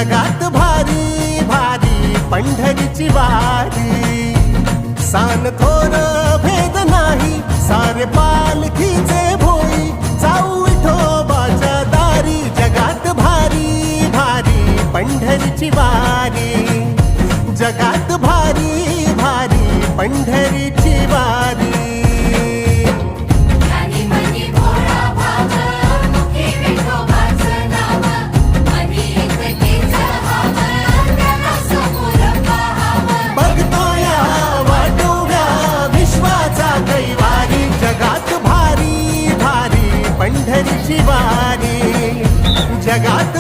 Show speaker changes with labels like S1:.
S1: जगात भारी भारी पंढरीची वारी, सान थोर भेद नाही सारे पालखीचे भोई, जाऊ विठोबाच्या दारी जगात भारी भारी पंढरीची वारी, जगात भारी भारी पंढरीची वारी। पंढरीची वारी जगात